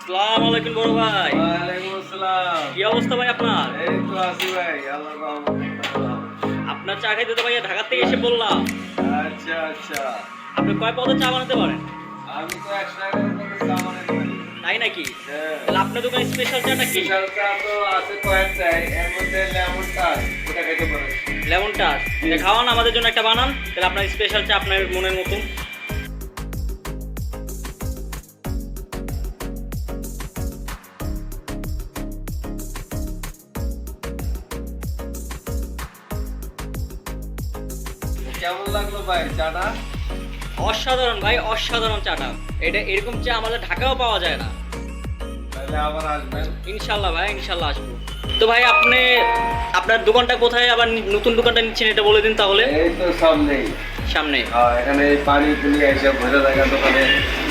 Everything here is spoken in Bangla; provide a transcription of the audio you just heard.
আসসালামু আলাইকুম বড় ভাই। ওয়ালাইকুম আসসালাম। কি অবস্থা ভাই আপনার? এই তো আছি ভাই, আল্লাহর রহমতে ভালো। আপনার চা খাইতে তো ভাইয়া ঢাকা থেকে এসে বললাম। আচ্ছা আচ্ছা। আপনি কয় পদের চা বানাতে পারেন? আমি তো 111 পদের চা বানাতে পারি। তাই নাকি? হ্যাঁ। তাহলে আপনার দোকানে স্পেশাল চাটা কি? স্পেশাল চা তো আছে কয়েকটাই, এর মধ্যে লেমন টাচ, এটা খেতে পারেন। Lemon touch. এটা খাওয়ান, আমাদের জন্য একটা বানান, তাহলে আপনার স্পেশাল চা আপনার মনের মতন। কেমন লাগলো ভাই চাটা? অসাধারণ ভাই, অসাধারণ চাটা। এটা এরকম চা আমাদের ঢাকাও পাওয়া যায় না। তাহলে আবার আসবেন। ইনশাল্লাহ ভাই, ইনশাল্লাহ আসবো। তো ভাই আপনি আপনার দোকানটা কোথায়, আবার নতুন দোকানটা নিচ্ছেন এটা বলে দিন তাহলে। এই তো সামনেই। সামনে। হ্যাঁ, এখানে এই পানি পুনি এসে ভরে থাকা দোকানে